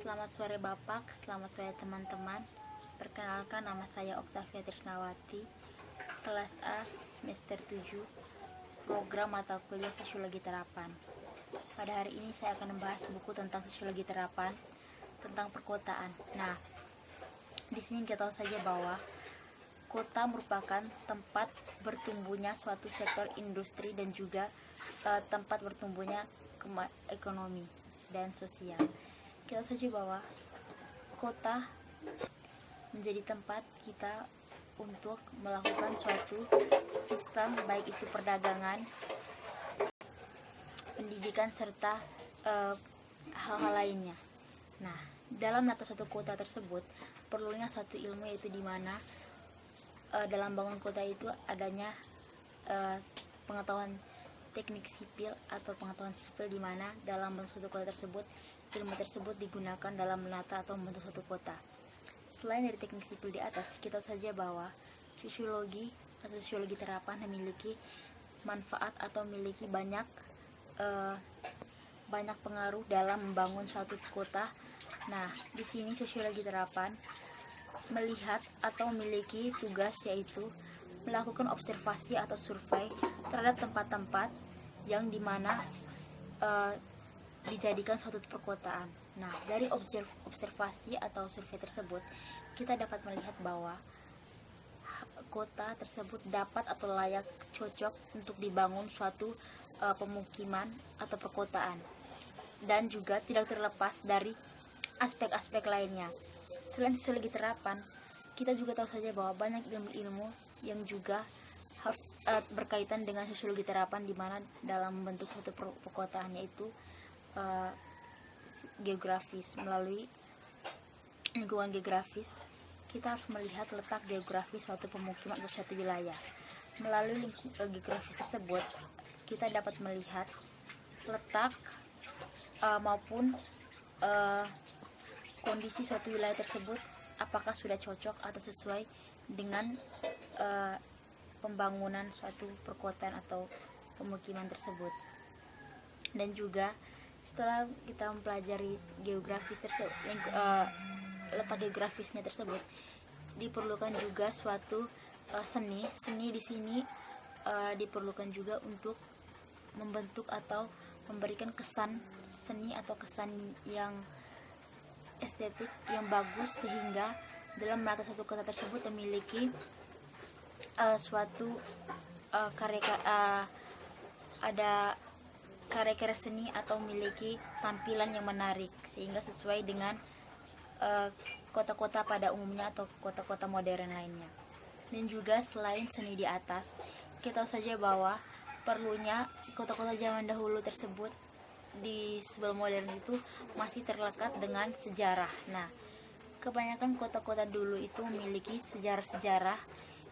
Selamat sore Bapak, selamat sore teman-teman. Perkenalkan, nama saya Oktavia Trisnawati, kelas A semester 7, program mata kuliah Sosiologi Terapan. Pada hari ini saya akan membahas buku tentang sosiologi terapan, tentang perkotaan. Nah, di sini kita tahu saja bahwa kota merupakan tempat bertumbuhnya suatu sektor industri dan juga tempat bertumbuhnya ekonomi dan sosial. Kita saja bahwa kota menjadi tempat kita untuk melakukan suatu sistem, baik itu perdagangan, pendidikan, serta hal-hal lainnya. Nah, dalam menata suatu kota tersebut perlunya suatu ilmu, yaitu di mana dalam bangun kota itu adanya pengetahuan teknik sipil atau pengetahuan sipil, di mana dalam bentuk suatu kota tersebut ilmu tersebut digunakan dalam menata atau membentuk suatu kota. Selain dari teknik sipil di atas, kita saja bahwa sosiologi atau sosiologi terapan memiliki manfaat atau memiliki banyak pengaruh dalam membangun suatu kota. Nah, di sini sosiologi terapan melihat atau memiliki tugas, yaitu melakukan observasi atau survei terhadap tempat-tempat yang dimana dijadikan suatu perkotaan. Nah, dari observasi atau survei tersebut, kita dapat melihat bahwa kota tersebut dapat atau layak cocok untuk dibangun suatu pemukiman atau perkotaan, dan juga tidak terlepas dari aspek-aspek lainnya. Selain sosiologi terapan, kita juga tahu saja bahwa banyak ilmu-ilmu yang juga harus berkaitan dengan sosiologi terapan, di mana dalam membentuk suatu perkotaan, yaitu geografis. Melalui lingkungan geografis, kita harus melihat letak geografis suatu pemukiman atau suatu wilayah. Melalui geografis tersebut, kita dapat melihat letak maupun kondisi suatu wilayah tersebut, apakah sudah cocok atau sesuai dengan pembangunan suatu perkotaan atau pemukiman tersebut. Dan juga setelah kita mempelajari geografis tersebut, letak geografisnya tersebut, diperlukan juga suatu seni. Seni di sini diperlukan juga untuk membentuk atau memberikan kesan seni atau kesan yang estetik yang bagus, sehingga dalam menata suatu kota tersebut memiliki suatu ada karya-karya seni atau memiliki tampilan yang menarik, sehingga sesuai dengan kota-kota pada umumnya atau kota-kota modern lainnya. Dan juga selain seni di atas, kita tahu saja bahwa perlunya kota-kota zaman dahulu tersebut di sebelum modern itu masih terlekat dengan sejarah. Nah, kebanyakan kota-kota dulu itu memiliki sejarah-sejarah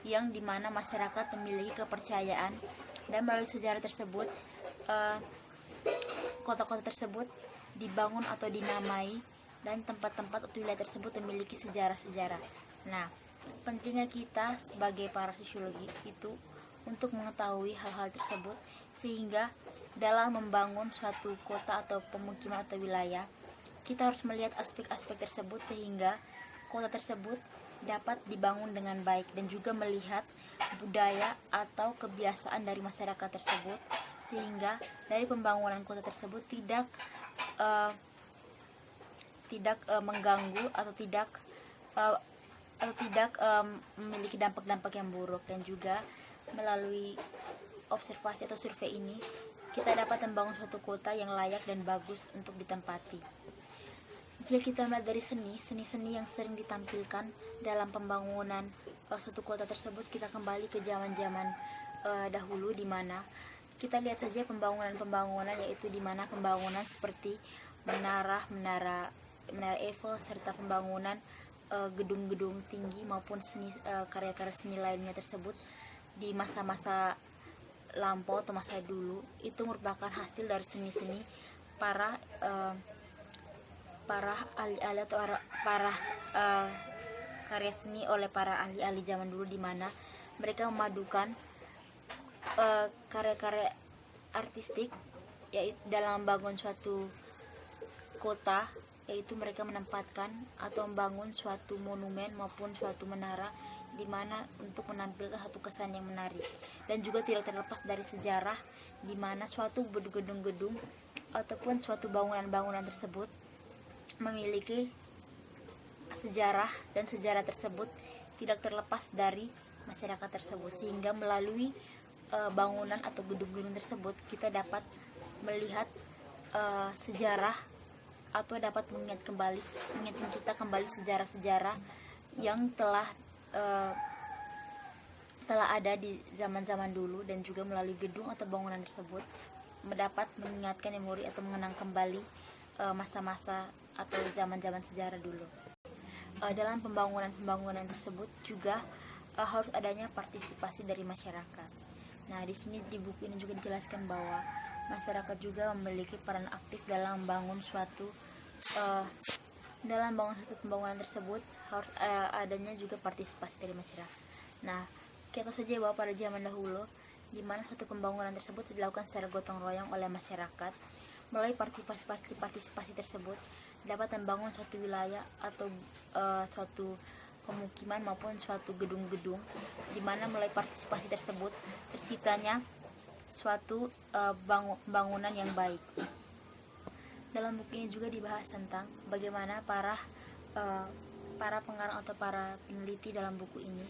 yang dimana masyarakat memiliki kepercayaan, dan melalui sejarah tersebut kota-kota tersebut dibangun atau dinamai, dan tempat-tempat atau wilayah tersebut memiliki sejarah-sejarah. Nah, pentingnya kita sebagai para sosiologi itu untuk mengetahui hal-hal tersebut, sehingga dalam membangun suatu kota atau pemukiman atau wilayah, kita harus melihat aspek-aspek tersebut, sehingga kota tersebut dapat dibangun dengan baik, dan juga melihat budaya atau kebiasaan dari masyarakat tersebut, sehingga dari pembangunan kota tersebut tidak mengganggu atau tidak memiliki dampak-dampak yang buruk. Dan juga melalui observasi atau survei ini, kita dapat membangun suatu kota yang layak dan bagus untuk ditempati. Jika kita melihat dari seni-seni yang sering ditampilkan dalam pembangunan suatu kota tersebut, kita kembali ke zaman-zaman dahulu, di mana kita lihat saja pembangunan, yaitu di mana pembangunan seperti menara Eiffel, serta pembangunan gedung-gedung tinggi maupun karya-karya seni lainnya tersebut di masa-masa lampau atau masa dulu, itu merupakan hasil dari seni-seni para ahli-ahli atau para karya seni oleh para ahli-ahli zaman dulu, di mana mereka memadukan karya-karya artistik, yaitu dalam membangun suatu kota yaitu mereka menempatkan atau membangun suatu monumen maupun suatu menara di mana untuk menampilkan satu kesan yang menarik, dan juga tidak terlepas dari sejarah di mana suatu gedung-gedung ataupun suatu bangunan-bangunan tersebut memiliki sejarah, dan sejarah tersebut tidak terlepas dari masyarakat tersebut, sehingga melalui bangunan atau gedung-gedung tersebut kita dapat melihat sejarah atau dapat mengingatkan kita kembali sejarah-sejarah yang telah ada di zaman-zaman dulu, dan juga melalui gedung atau bangunan tersebut mendapat mengingatkan memori atau mengenang kembali masa-masa atau zaman-zaman sejarah dulu. Dalam pembangunan tersebut juga harus adanya partisipasi dari masyarakat. Nah, di sini di buku ini juga dijelaskan bahwa masyarakat juga memiliki peran aktif dalam membangun suatu pembangunan tersebut. Harus adanya juga partisipasi dari masyarakat. Nah, kita saja bahwa pada zaman dahulu di mana suatu pembangunan tersebut dilakukan secara gotong royong oleh masyarakat, melalui partisipasi tersebut dapat membangun suatu wilayah atau suatu pemukiman maupun suatu gedung-gedung, di mana melalui partisipasi tersebut terciptanya suatu bangunan yang baik. Dalam buku ini juga dibahas tentang bagaimana para pengarang atau para peneliti dalam buku ini,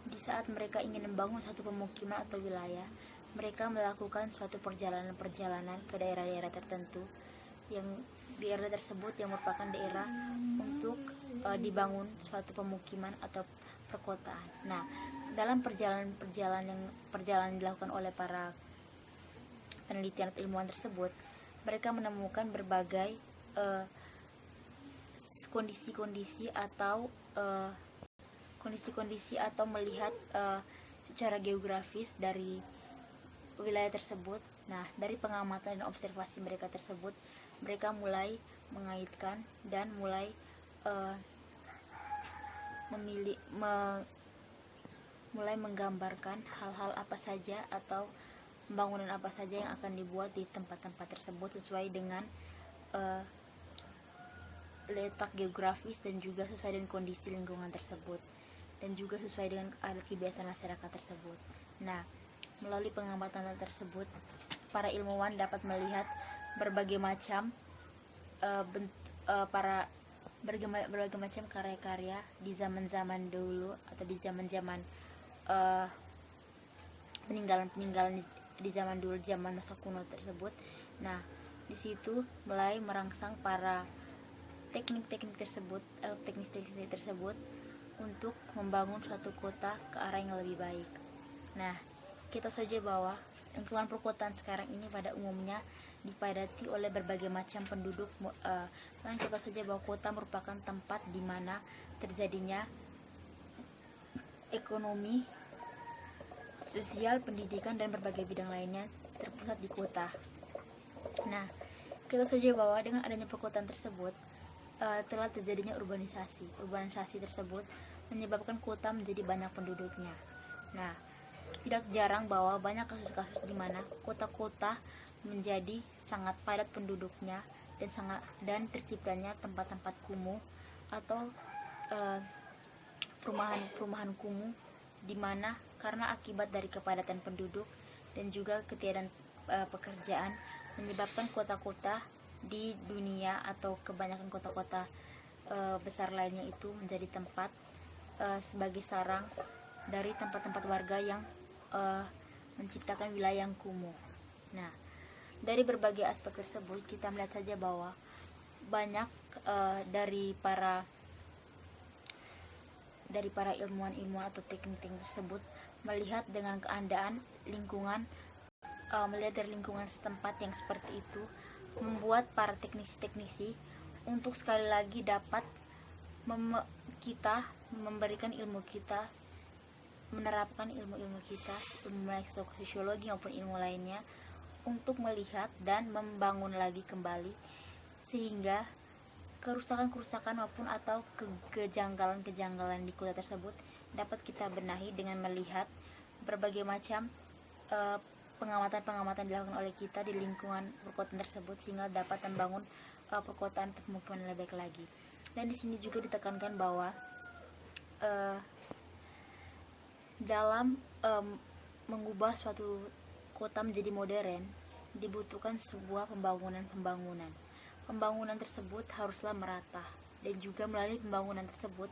di saat mereka ingin membangun suatu pemukiman atau wilayah, mereka melakukan suatu perjalanan ke daerah-daerah tertentu, yang daerah tersebut yang merupakan daerah untuk dibangun suatu pemukiman atau perkotaan. Nah, dalam perjalanan dilakukan oleh para penelitian atau ilmuwan tersebut, mereka menemukan berbagai kondisi-kondisi atau melihat secara geografis dari wilayah tersebut. Nah, dari pengamatan dan observasi mereka tersebut, mereka mulai mengaitkan dan mulai mulai menggambarkan hal-hal apa saja atau pembangunan apa saja yang akan dibuat di tempat-tempat tersebut sesuai dengan letak geografis, dan juga sesuai dengan kondisi lingkungan tersebut, dan juga sesuai dengan adat kebiasaan masyarakat tersebut. Nah, melalui pengamatan tersebut, para ilmuwan dapat melihat berbagai macam berbagai macam karya-karya di zaman-zaman dulu atau di zaman-zaman peninggalan di zaman dulu, zaman masa kuno tersebut. Nah, di situ mulai merangsang para teknik-teknik tersebut untuk membangun suatu kota ke arah yang lebih baik. Nah, kita saja bahwa lingkungan perkotaan sekarang ini pada umumnya dipadati oleh berbagai macam penduduk. Dan kita saja bahwa kota merupakan tempat di mana terjadinya ekonomi, sosial, pendidikan, dan berbagai bidang lainnya terpusat di kota. Nah, kita saja bahwa dengan adanya perkotaan tersebut telah terjadinya urbanisasi tersebut menyebabkan kota menjadi banyak penduduknya. Nah, tidak jarang bahwa banyak kasus-kasus di mana kota-kota menjadi sangat padat penduduknya, dan terciptanya tempat-tempat kumuh atau perumahan kumuh, di mana karena akibat dari kepadatan penduduk dan juga ketiadaan pekerjaan menyebabkan kota-kota di dunia atau kebanyakan kota-kota besar lainnya itu menjadi tempat sebagai sarang dari tempat-tempat warga yang menciptakan wilayah yang kumuh. Nah, dari berbagai aspek tersebut kita melihat saja bahwa banyak dari para ilmuwan atau teknik-teknik tersebut melihat dengan keadaan lingkungan, melihat dari lingkungan setempat yang seperti itu, membuat para teknisi untuk sekali lagi dapat kita memberikan ilmu kita, menerapkan ilmu-ilmu kita, mulai sosiologi maupun ilmu lainnya, untuk melihat dan membangun lagi kembali, sehingga kerusakan-kerusakan maupun atau kejanggalan-kejanggalan di kota tersebut dapat kita benahi dengan melihat berbagai macam pengamatan-pengamatan dilakukan oleh kita di lingkungan perkotaan tersebut, sehingga dapat membangun perkotaan atau pemukiman lebih baik lagi. Dan di sini juga ditekankan bahwa dalam mengubah suatu kota menjadi modern dibutuhkan sebuah pembangunan. Pembangunan tersebut haruslah merata, dan juga melalui pembangunan tersebut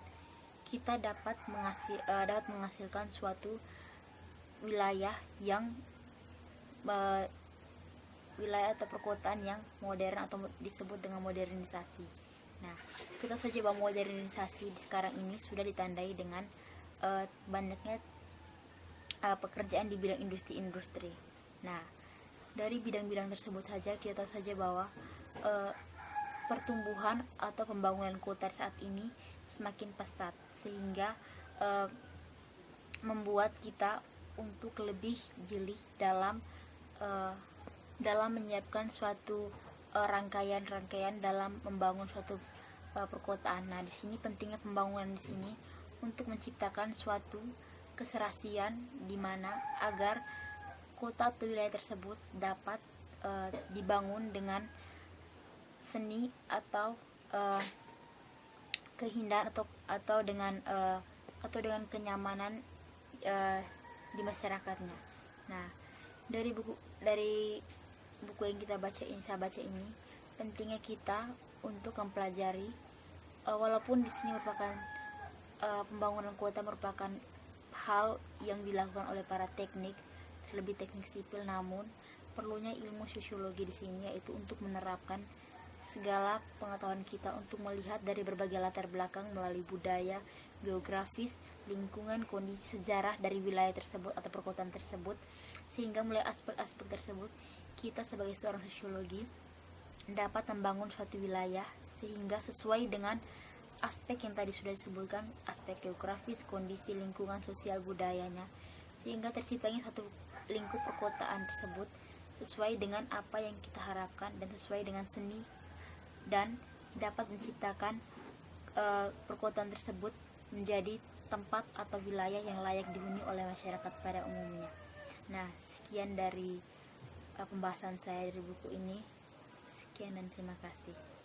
kita dapat menghasilkan suatu wilayah yang wilayah atau perkotaan yang modern atau disebut dengan modernisasi. Nah, kita saja bahwa modernisasi di sekarang ini sudah ditandai dengan banyaknya pekerjaan di bidang industri. Nah, dari bidang-bidang tersebut saja kita tahu saja bahwa pertumbuhan atau pembangunan kota saat ini semakin pesat, sehingga membuat kita untuk lebih jeli dalam menyiapkan suatu rangkaian dalam membangun suatu perkotaan. Nah, di sini pentingnya pembangunan di sini untuk menciptakan suatu keserasian di mana agar kota atau wilayah tersebut dapat dibangun dengan seni atau keindahan atau dengan kenyamanan di masyarakatnya. Nah, dari buku yang saya baca ini pentingnya kita untuk mempelajari, walaupun di sini merupakan pembangunan kota merupakan hal yang dilakukan oleh para teknik, terlebih teknik sipil, namun perlunya ilmu sosiologi di sini, yaitu untuk menerapkan segala pengetahuan kita untuk melihat dari berbagai latar belakang melalui budaya, geografis, lingkungan, kondisi sejarah dari wilayah tersebut atau perkotaan tersebut, sehingga mulai aspek-aspek tersebut kita sebagai seorang sosiologi dapat membangun suatu wilayah sehingga sesuai dengan aspek yang tadi sudah disebutkan, aspek geografis, kondisi lingkungan sosial budayanya, sehingga terciptanya satu lingkup perkotaan tersebut sesuai dengan apa yang kita harapkan dan sesuai dengan seni, dan dapat menciptakan perkotaan tersebut menjadi tempat atau wilayah yang layak dihuni oleh masyarakat pada umumnya. Nah, sekian dari pembahasan saya dari buku ini. Sekian dan terima kasih.